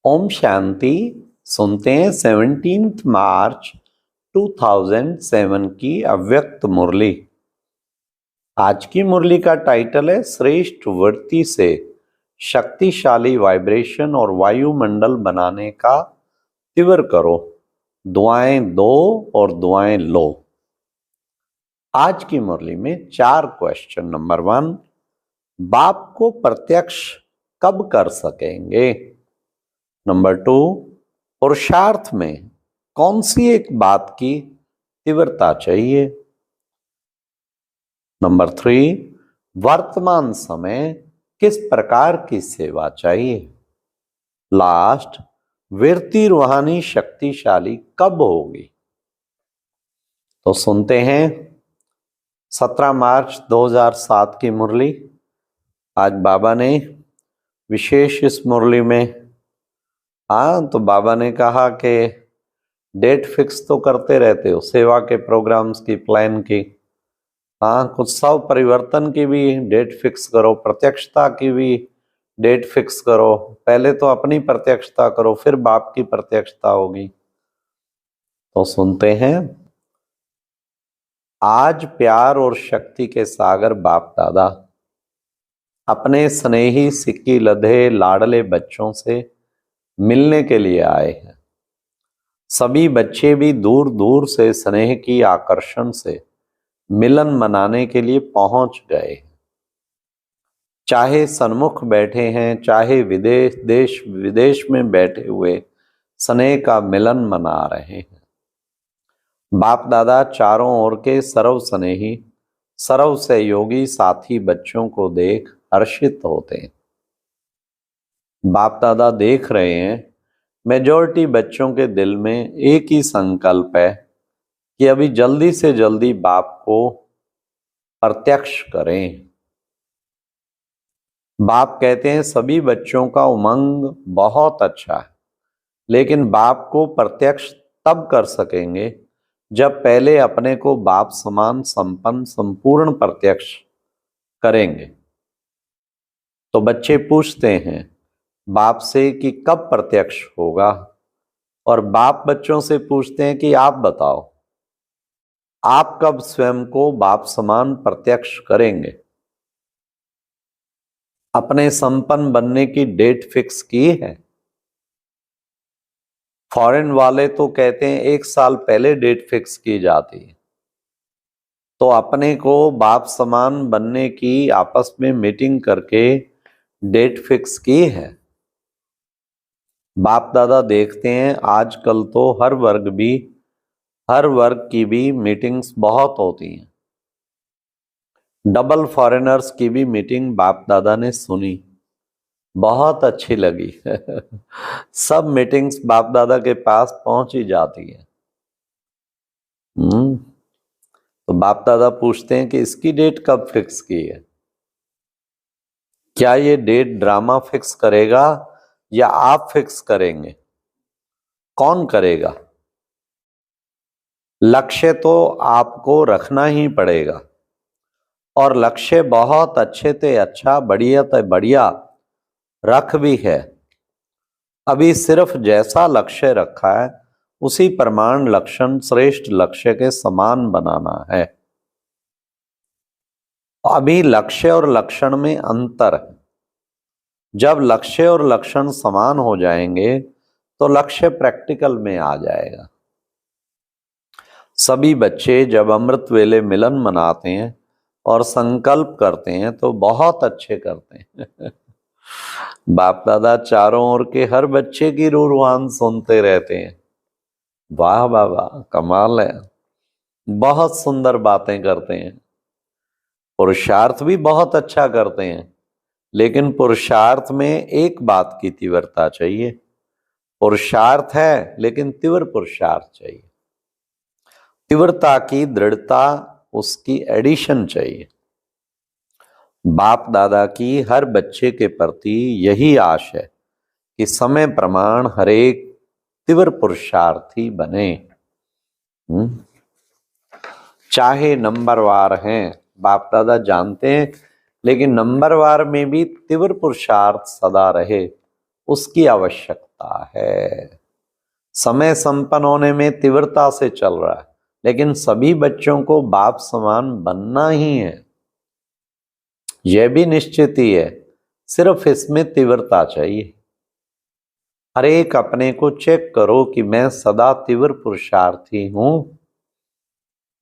ओम शांति। सुनते हैं 17 मार्च 2007 की अव्यक्त मुरली। आज की मुरली का टाइटल है श्रेष्ठ वृत्ति से शक्तिशाली वाइब्रेशन और वायुमंडल बनाने का तीव्र करो, दुआएं दो और दुआएं लो। आज की मुरली में 4 क्वेश्चन। नंबर 1, बाप को प्रत्यक्ष कब कर सकेंगे? नंबर 2, पुरुषार्थ में कौन सी एक बात की तीव्रता चाहिए? नंबर 3, वर्तमान समय किस प्रकार की सेवा चाहिए? लास्ट, वृत्ति रूहानी शक्तिशाली कब होगी? तो सुनते हैं 17 मार्च 2007 की मुरली। आज बाबा ने विशेष इस मुरली में तो बाबा ने कहा कि डेट फिक्स तो करते रहते हो सेवा के प्रोग्राम्स की, प्लान की। कुछ सब परिवर्तन की भी डेट फिक्स करो, प्रत्यक्षता की भी डेट फिक्स करो। पहले तो अपनी प्रत्यक्षता करो, फिर बाप की प्रत्यक्षता होगी। तो सुनते हैं, आज प्यार और शक्ति के सागर बाप दादा अपने स्नेही सिक्की लधे लाडले बच्चों से मिलने के लिए आए हैं। सभी बच्चे भी दूर दूर से स्नेह की आकर्षण से मिलन मनाने के लिए पहुंच गए। चाहे सन्मुख बैठे हैं, चाहे देश विदेश में बैठे हुए स्नेह का मिलन मना रहे हैं। बाप दादा चारों ओर के सर्व स्नेही, सर्व सहयोगी साथी बच्चों को देख हर्षित होते हैं। बाप दादा देख रहे हैं, मेजॉरिटी बच्चों के दिल में एक ही संकल्प है कि अभी जल्दी से जल्दी बाप को प्रत्यक्ष करें। बाप कहते हैं सभी बच्चों का उमंग बहुत अच्छा है, लेकिन बाप को प्रत्यक्ष तब कर सकेंगे जब पहले अपने को बाप समान संपन्न संपूर्ण प्रत्यक्ष करेंगे। तो बच्चे पूछते हैं बाप से कि कब प्रत्यक्ष होगा, और बाप बच्चों से पूछते हैं कि आप बताओ, आप कब स्वयं को बाप समान प्रत्यक्ष करेंगे? अपने संपन्न बनने की डेट फिक्स की है? फॉरेन वाले तो कहते हैं 1 साल पहले डेट फिक्स की जाती है। तो अपने को बाप समान बनने की आपस में मीटिंग करके डेट फिक्स की है? बाप दादा देखते हैं आजकल तो हर वर्ग की भी मीटिंग्स बहुत होती हैं। डबल फॉरेनर्स की भी मीटिंग बाप दादा ने सुनी, बहुत अच्छी लगी। सब मीटिंग्स बाप दादा के पास पहुंच ही जाती है। तो बाप दादा पूछते हैं कि इसकी डेट कब फिक्स की है? क्या ये डेट ड्रामा फिक्स करेगा या आप फिक्स करेंगे? कौन करेगा? लक्ष्य तो आपको रखना ही पड़ेगा, और लक्ष्य बहुत अच्छे से अच्छा, बढ़िया से बढ़िया रख भी है। अभी सिर्फ जैसा लक्ष्य रखा है उसी प्रमाण लक्षण श्रेष्ठ लक्ष्य के समान बनाना है। अभी लक्ष्य और लक्षण में अंतर है। जब लक्ष्य और लक्षण समान हो जाएंगे तो लक्ष्य प्रैक्टिकल में आ जाएगा। सभी बच्चे जब अमृत वेले मिलन मनाते हैं और संकल्प करते हैं तो बहुत अच्छे करते हैं। बाप दादा चारों ओर के हर बच्चे की रूहान सुनते रहते हैं। वाह बाबा, कमाल है, बहुत सुंदर बातें करते हैं। पुरुषार्थ भी बहुत अच्छा करते हैं, लेकिन पुरुषार्थ में एक बात की तीव्रता चाहिए। पुरुषार्थ है लेकिन तीव्र पुरुषार्थ चाहिए। तीव्रता की दृढ़ता, उसकी एडिशन चाहिए। बाप दादा की हर बच्चे के प्रति यही आश है कि समय प्रमाण हर एक तीव्र पुरुषार्थी बने। चाहे नंबरवार हैं, बाप दादा जानते हैं, लेकिन नंबरवार में भी तीव्र पुरुषार्थ सदा रहे, उसकी आवश्यकता है। समय संपन्न होने में तीव्रता से चल रहा है, लेकिन सभी बच्चों को बाप समान बनना ही है, यह भी निश्चित ही है, सिर्फ इसमें तीव्रता चाहिए। हर एक अपने को चेक करो कि मैं सदा तीव्र पुरुषार्थी हूं,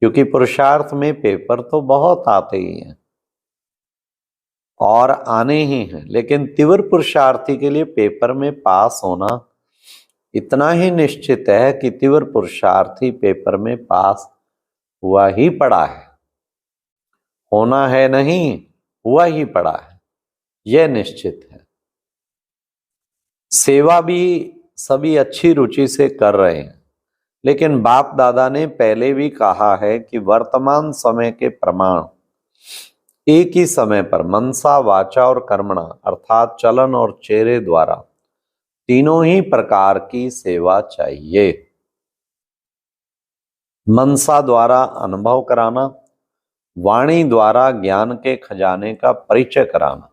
क्योंकि पुरुषार्थ में पेपर तो बहुत आते ही हैं और आने ही हैं, लेकिन तीव्र पुरुषार्थी के लिए पेपर में पास होना इतना ही निश्चित है कि तीव्र पुरुषार्थी पेपर में पास हुआ ही पड़ा है, होना है नहीं, हुआ ही पड़ा है, यह निश्चित है। सेवा भी सभी अच्छी रुचि से कर रहे हैं, लेकिन बाप दादा ने पहले भी कहा है कि वर्तमान समय के प्रमाण एक ही समय पर मनसा, वाचा और कर्मणा अर्थात चलन और चेहरे द्वारा तीनों ही प्रकार की सेवा चाहिए। मनसा द्वारा अनुभव कराना, वाणी द्वारा ज्ञान के खजाने का परिचय कराना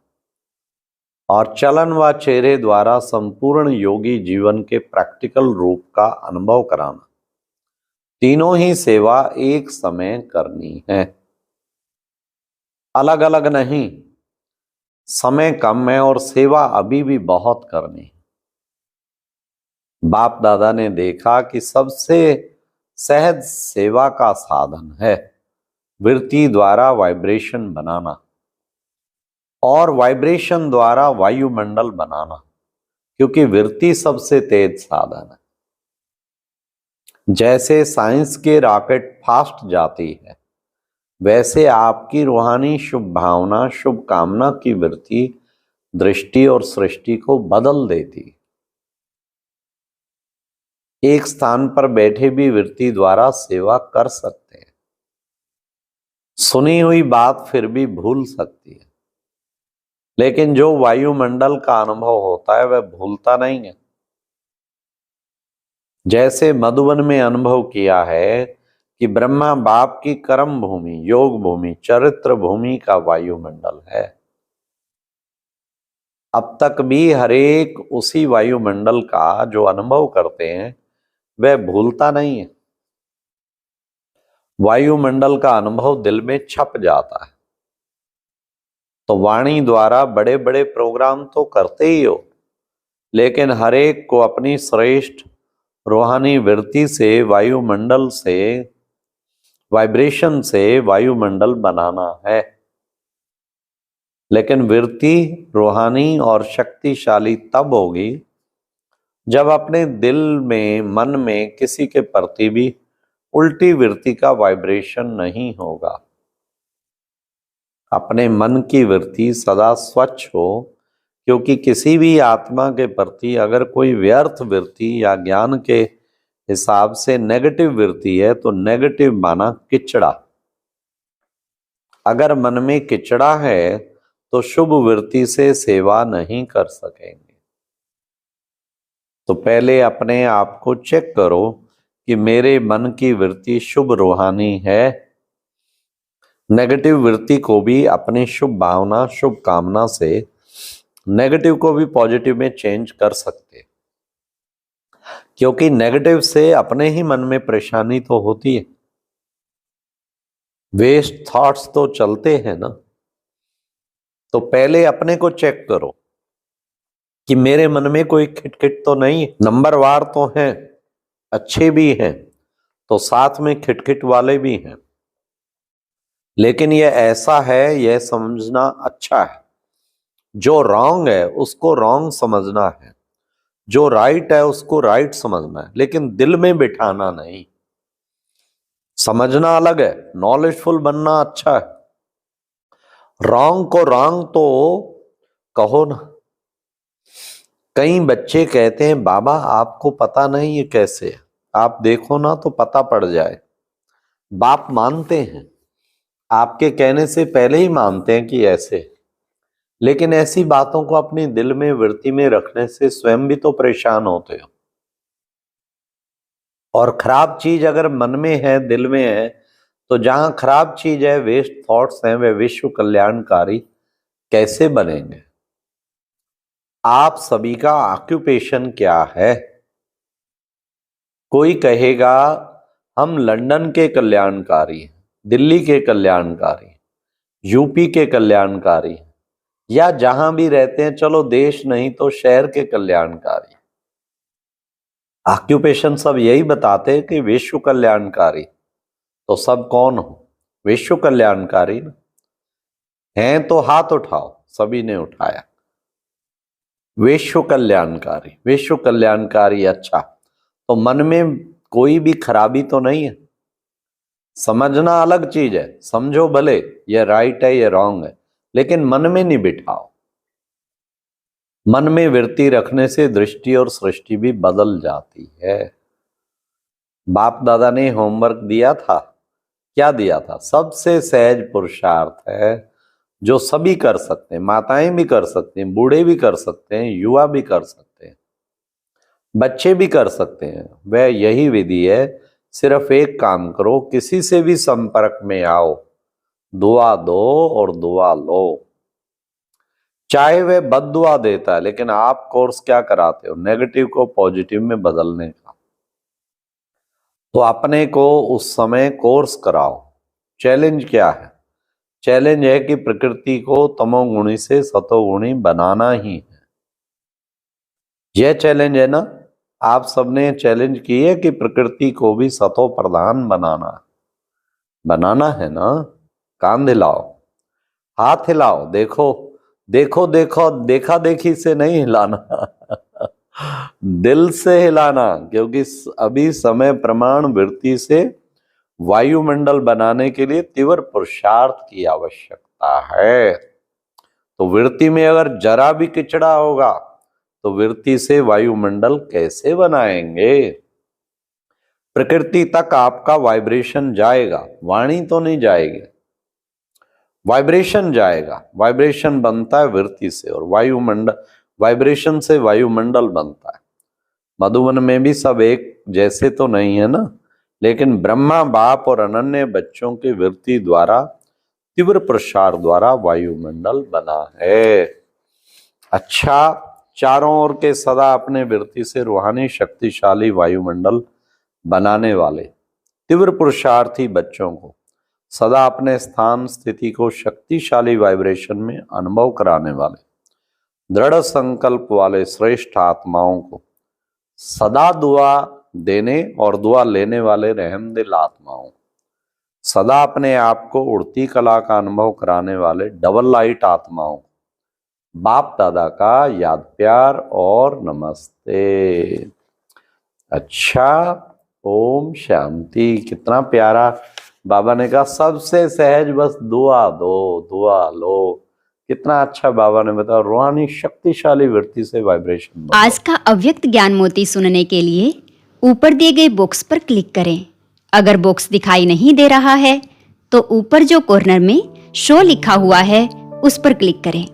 और चलन व चेहरे द्वारा संपूर्ण योगी जीवन के प्रैक्टिकल रूप का अनुभव कराना, तीनों ही सेवा एक समय करनी है, अलग अलग नहीं। समय कम है और सेवा अभी भी बहुत करनी है। बाप दादा ने देखा कि सबसे सहज सेवा का साधन है वृत्ति द्वारा वाइब्रेशन बनाना और वाइब्रेशन द्वारा वायुमंडल बनाना, क्योंकि वृत्ति सबसे तेज साधन है। जैसे साइंस के रॉकेट फास्ट जाती है, वैसे आपकी रूहानी शुभ भावना, शुभ कामना की वृत्ति दृष्टि और सृष्टि को बदल देती। एक स्थान पर बैठे भी वृत्ति द्वारा सेवा कर सकते हैं। सुनी हुई बात फिर भी भूल सकती है, लेकिन जो वायुमंडल का अनुभव होता है वह भूलता नहीं है। जैसे मधुबन में अनुभव किया है कि ब्रह्मा बाप की कर्म भूमि, योग भूमि, चरित्र भूमि का वायुमंडल है, अब तक भी हरेक उसी वायुमंडल का जो अनुभव करते हैं वह भूलता नहीं है। वायुमंडल का अनुभव दिल में छप जाता है। तो वाणी द्वारा बड़े बड़े प्रोग्राम तो करते ही हो, लेकिन हरेक को अपनी श्रेष्ठ रूहानी वृत्ति से, वायुमंडल से, वाइब्रेशन से वायुमंडल बनाना है। लेकिन वृत्ति रूहानी और शक्तिशाली तब होगी जब अपने दिल में, मन में किसी के प्रति भी उल्टी वृत्ति का वाइब्रेशन नहीं होगा। अपने मन की वृत्ति सदा स्वच्छ हो, क्योंकि किसी भी आत्मा के प्रति अगर कोई व्यर्थ वृत्ति या ज्ञान के हिसाब से नेगेटिव वृत्ति है तो नेगेटिव माना किचड़ा। अगर मन में किचड़ा है तो शुभ वृत्ति से सेवा नहीं कर सकेंगे। तो पहले अपने आप को चेक करो कि मेरे मन की वृत्ति शुभ रूहानी है। नेगेटिव वृत्ति को भी अपनी शुभ भावना, शुभ कामना से नेगेटिव को भी पॉजिटिव में चेंज कर सकते, क्योंकि नेगेटिव से अपने ही मन में परेशानी तो होती है, वेस्ट थॉट्स तो चलते हैं ना। तो पहले अपने को चेक करो कि मेरे मन में कोई खिटखिट तो नहीं, नंबरवार तो हैं, अच्छे भी हैं, तो साथ में खिटखिट वाले भी हैं, लेकिन यह ऐसा है, यह समझना अच्छा है। जो रॉन्ग है उसको रॉन्ग समझना है, जो राइट है उसको राइट समझना है, लेकिन दिल में बिठाना नहीं। समझना अलग है, नॉलेजफुल बनना अच्छा है, रॉन्ग को रॉन्ग तो कहो ना। कई बच्चे कहते हैं बाबा आपको पता नहीं ये कैसे है, आप देखो ना तो पता पड़ जाए। बाप मानते हैं, आपके कहने से पहले ही मानते हैं कि ऐसे, लेकिन ऐसी बातों को अपने दिल में, वृत्ति में रखने से स्वयं भी तो परेशान होते हो। और खराब चीज अगर मन में है, दिल में है, तो जहां खराब चीज है, वेस्ट थॉट्स हैं, वे विश्व कल्याणकारी कैसे बनेंगे। आप सभी का ऑक्यूपेशन क्या है? कोई कहेगा हम लंदन के कल्याणकारी हैं, दिल्ली के कल्याणकारी, यूपी के कल्याणकारी, या जहां भी रहते हैं, चलो देश नहीं तो शहर के कल्याणकारी। ऑक्यूपेशन सब यही बताते हैं कि विश्व कल्याणकारी। तो सब कौन हो? विश्व कल्याणकारी ना? हैं तो हाथ उठाओ। सभी ने उठाया। विश्व कल्याणकारी, विश्व कल्याणकारी। अच्छा, तो मन में कोई भी खराबी तो नहीं है? समझना अलग चीज है, समझो भले ये राइट है ये रॉन्ग है, लेकिन मन में नहीं बिठाओ। मन में वृत्ति रखने से दृष्टि और सृष्टि भी बदल जाती है। बाप दादा ने होमवर्क दिया था, क्या दिया था? सबसे सहज पुरुषार्थ है जो सभी कर सकते हैं, माताएं भी कर सकते हैं, बूढ़े भी कर सकते हैं, युवा भी कर सकते हैं, बच्चे भी कर सकते हैं। वह यही विधि है, सिर्फ एक काम करो, किसी से भी संपर्क में आओ, दुआ दो और दुआ लो। चाहे वह बद्दुआ देता है, लेकिन आप कोर्स क्या कराते हो? नेगेटिव को पॉजिटिव में बदलने का। तो अपने को उस समय कोर्स कराओ। चैलेंज क्या है? चैलेंज है कि प्रकृति को तमोगुणी से सतोगुणी बनाना ही है। यह चैलेंज है ना? आप सबने चैलेंज की है कि प्रकृति को भी सतो प्रधान बनाना है ना? कान हिलाओ, हाथ हिलाओ, देखो देखो देखो, देखा देखी से नहीं हिलाना दिल से हिलाना, क्योंकि अभी समय प्रमाण वृत्ति से वायुमंडल बनाने के लिए तीव्र पुरुषार्थ की आवश्यकता है। तो वृत्ति में अगर जरा भी किचड़ा होगा तो वृत्ति से वायुमंडल कैसे बनाएंगे? प्रकृति तक आपका वाइब्रेशन जाएगा, वाणी तो नहीं जाएगी, वाइब्रेशन जाएगा। वाइब्रेशन बनता है वृत्ति से, और वायुमंडल, वाइब्रेशन से वायुमंडल बनता है। मधुवन में भी सब एक जैसे तो नहीं है ना, लेकिन ब्रह्मा बाप और अनन्य बच्चों की वृत्ति द्वारा, तीव्र प्रसार द्वारा वायुमंडल बना है। अच्छा, चारों ओर के सदा अपने वृत्ति से रूहानी शक्तिशाली वायुमंडल बनाने वाले तीव्र पुरुषार्थी बच्चों को, सदा अपने स्थान स्थिति को शक्तिशाली वाइब्रेशन में अनुभव कराने वाले दृढ़ संकल्प वाले श्रेष्ठ आत्माओं को, सदा दुआ देने और दुआ लेने वाले रहमदिल आत्माओं, सदा अपने आप को उड़ती कला का अनुभव कराने वाले डबल लाइट आत्माओं, बाप दादा का याद प्यार और नमस्ते। अच्छा, ओम शांति। कितना प्यारा बाबा ने कहा, सबसे सहज बस दुआ दो, दुआ लो। कितना अच्छा बाबा ने बताया, रूहानी शक्तिशाली वृत्ति से वाइब्रेशन। आज का अव्यक्त ज्ञान मोती सुनने के लिए ऊपर दिए गए बॉक्स पर क्लिक करें। अगर बॉक्स दिखाई नहीं दे रहा है तो ऊपर जो कॉर्नर में शो लिखा हुआ है उस पर क्लिक करें।